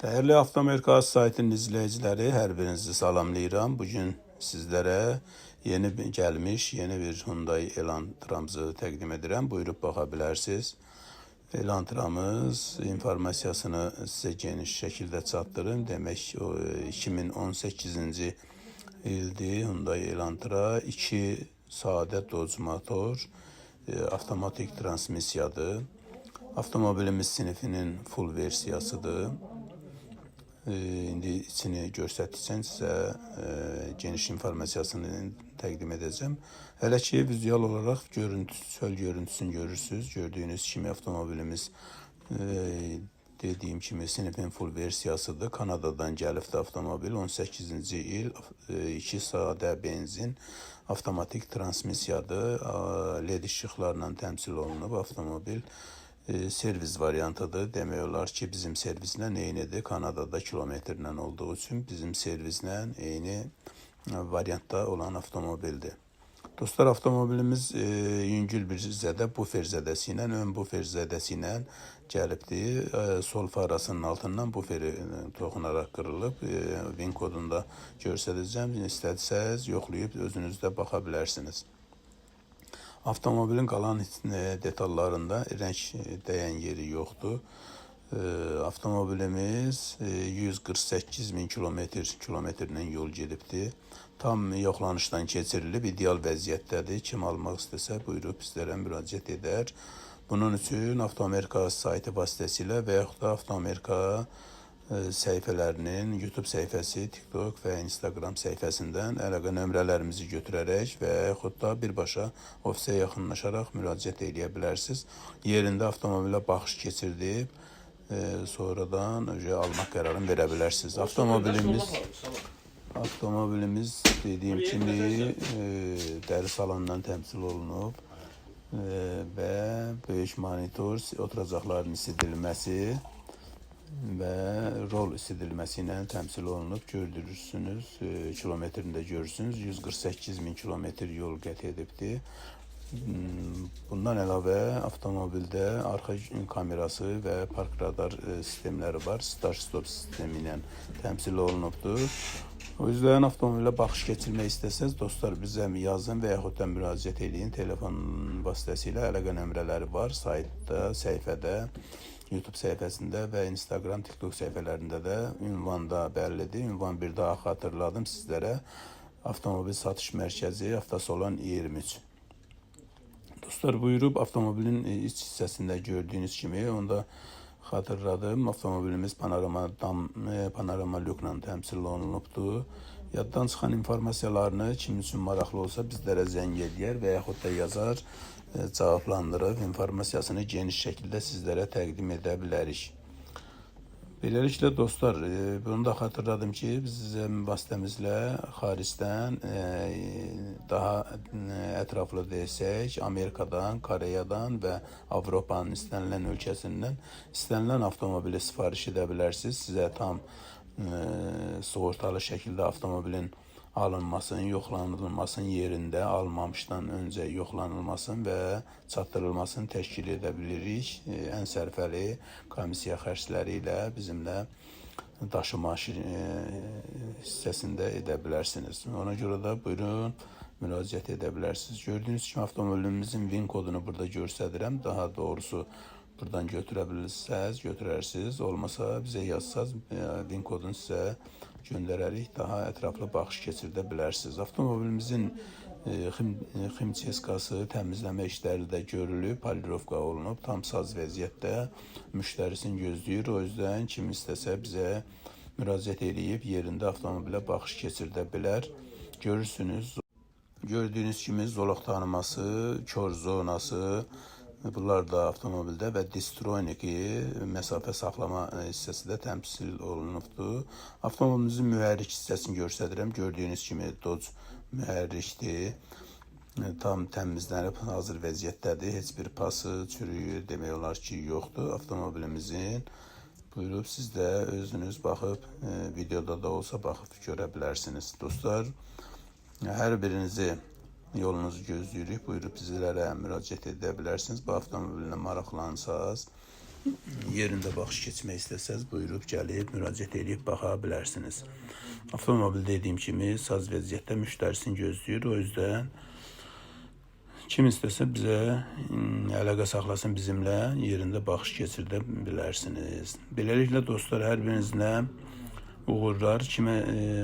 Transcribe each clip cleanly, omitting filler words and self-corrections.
Değerli Avtomerkaz saytının izleyicileri, her birinizi salamlayıram. Bugün sizlere gelmiş yeni bir Hyundai Elantramızı təqdim edirəm. Buyurub baxa bilərsiniz. Elantramız informasiyasını sizə geniş şəkildə çatdırım. Demək, 2018-ci ildir Hyundai Elantra. 2 sadə Dodge motor, avtomatik transmisiyadır. Avtomobilimiz sinifinin full versiyasıdır. İndi içini göstərdikcə sizə geniş informasiyasını təqdim edəcəm. Hələ ki, vizual olaraq çöl görüntüsünü görürsünüz. Gördüyünüz kimi avtomobilimiz dediyim kimi sinifin full versiyasıdır. Kanadadan gəlibdi avtomobil. 18-ci il 2 sadə benzin avtomatik transmisiyadır. LED işıqlarla təmsil olunub avtomobil. Servis variantıdır. Demək olar ki, bizim servislə eynidir. Kanadada kilometrlə olduğu üçün bizim servislə eyni variantda olan avtomobildir. Dostlar, avtomobilimiz yüngül bir zədə, bufer zədəsi ilə, ön bufer zədəsi ilə gəlibdir. Sol farasının altından buferi toxunaraq qırılıb. VIN kodunda göstərəcəm. İstədsəz yoxlayıb özünüz də baxa bilərsiniz. Avtomobilin qalan detallarında rəng dəyən yeri yoxdur. Avtomobilimiz 148 min kilometrlə yol gedibdir. Tam yoxlanışdan keçirilib, ideal vəziyyətdədir. Kim almaq istəsə buyurub bizlərə müraciət edər. Bunun üçün Avtomerkaz saytı vasitəsilə və yaxud da Avtomerkaz səhifələrinin YouTube səhifəsi, TikTok və Instagram səhifəsindən əlaqə nömrələrimizi götürərək və yaxud da birbaşa ofisə yaxınlaşaraq müraciət edə bilərsiniz. Yerində avtomobilə baxış keçirdib, sonradan almaq qərarını verə bilərsiniz. Avtomobilimiz dediyim kimi dəri salondan təmsil olunub və böyük monitor, oturacaqların isidilməsi və rol isidilməsi ilə təmsil olunub. Gördürürsünüz, kilometrində görürsünüz, 148 min kilometr yol qət edibdir. Bundan əlavə avtomobildə arxa kamerası və park radar sistemləri var. Start-stop sistemi ilə təmsil olunubdur. O yüzden avtomobilə baxış keçirmək istəsəz, dostlar, bizə yazın və yaxud da müraciət edin. Telefon vasitəsilə əlaqə nömrələri var saytda, səhifədə, YouTube səhifəsində və Instagram, TikTok səhifələrində də ünvanda bəllidir. Ünvan bir daha xatırladım sizlərə. Avtomobil satış mərkəzi, Avtosalon 23. Dostlar, buyurub avtomobilin iç hissəsində gördüyünüz kimi, onda xatırladım. Avtomobilimiz panorama lüklə təmsil olunubdur. Yaddan çıxan informasiyalarını kim üçün maraqlı olsa bizlərə zəng edər və yaxud da yazar, cavablandırıb informasiyasını geniş şəkildə sizlərə təqdim edə bilərik. Beləliklə dostlar, bunu da xatırladım ki, bizim vasitəmizlə xaricdən daha ətraflı desək, Amerikadan, Koreyadan və Avropanın istənilən ölkəsindən istənilən avtomobili sifariş edə bilərsiniz. Sizə tam sığortalı şəkildə avtomobilin alınmasın, yoxlanılmasın, yerində almamışdan öncə yoxlanılmasın və çatdırılmasını təşkil edə bilirik. Ən sərfəli komissiya xərcləri ilə bizimlə daşıma hissəsində edə bilərsiniz. Ona görə də buyurun müraciət edə bilərsiniz. Gördüyünüz kimi avtomobilimizin VIN kodunu burada göstərirəm. Daha doğrusu buradan götürə bilirsiniz, götürərsiniz. Olmasa bizə yazsaz VIN kodunu sizə göndərərik, daha ətraflı baxış keçirdə bilərsiniz. Avtomobilimizin ximçeskası, təmizləmə işləri də görülüb, polirovka olunub, tam saz vəziyyətdə müştərisini gözləyir. O yüzden kim istəsə bizə müraciət edib yerində avtomobilə baxış keçirdə bilər. Görürsünüz, gördüyünüz kimi zolaq tanıması, kör zonası, bunlar da avtomobildə və distroniki məsafə saxlama hissəsi də təmsil olunubdur. Avtomobilimizin mühərrik hissəsini göstərirəm. Gördüyünüz kimi Dodge mühərrikdir. Tam təmizlənib hazır vəziyyətdədir. Heç bir pası, çürüyü demək olar ki yoxdur avtomobilimizin. Buyurub siz də özünüz baxıb, videoda da olsa baxıb görə bilərsiniz. Dostlar, hər birinizi yolunuzu gözləyirik. Buyurub bizlərə müraciət edə bilərsiniz. Bu avtomobilinə maraqlansanız yerində baxış keçmək istəsəz, buyurub gəlib müraciət edib baxa bilərsiniz. Avtomobil dediyim kimi saz vəziyyətdə müştərisini gözləyir. O yüzden kim istəsə bizə əlaqə saxlasın bizimlə, yerində baxış keçirdə bilərsiniz. Beləliklə dostlar, hər birinizlə uğurlar. Kimə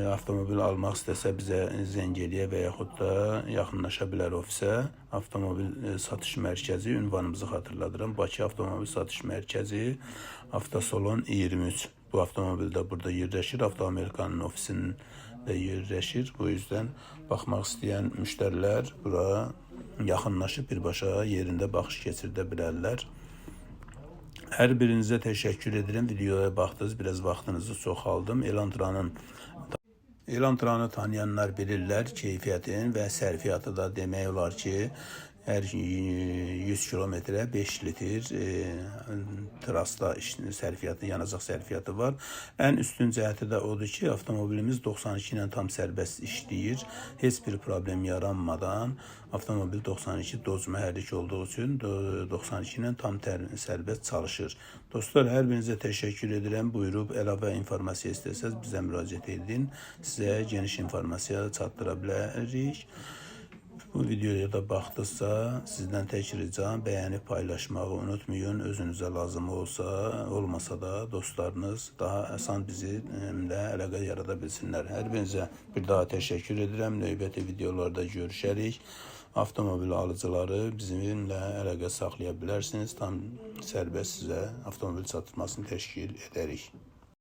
avtomobil almaq istəsə bizə zəng eləyə və yaxud da yaxınlaşa bilər ofisə. Avtomobil satış mərkəzi, ünvanımızı xatırladıram. Bakı Avtomobil Satış Mərkəzi, Avtosalon 23. Bu avtomobil də burada yerləşir. Avtoamerikanın ofisində yerləşir. Bu yüzden baxmaq istəyən müştərilər bura yaxınlaşıb birbaşa yerində baxış keçirdə bilərlər. Hər birinizə təşəkkür edirəm. Videoya baxdınız, biraz vaxtınızı çoxaldım. Elantra'nı tanıyanlar bilirlər keyfiyyətin və sərfiyyatı da demək olar ki, hər 100 kilometrə 5 litr trasta sərfiyyatı, yanacaq sərfiyyatı var. Ən üstün cəhəti də odur ki, avtomobilimiz 92 ilə tam sərbəst işləyir. Heç bir problem yaranmadan avtomobil 92 Dodge mühərrik olduğu üçün 92 ilə tam sərbəst çalışır. Dostlar, hər birinizə təşəkkür edirəm. Buyurub əlavə informasiya istəsəz bizə müraciət edin. Sizə geniş informasiya çatdıra bilərik. Bu videoya da baxdıqsa sizdən tək ricam bəyənib paylaşmağı unutmayın. Özünüzə lazım olmasa da dostlarınız daha asan bizimlə əlaqə yarada bilsinlər. Hər birinizə bir daha təşəkkür edirəm. Növbəti videolarda görüşərik. Avtomobil alıcıları bizimlə əlaqə saxlaya bilərsiniz. Tam sərbəst sizə avtomobil çatdırmasını təşkil edərik.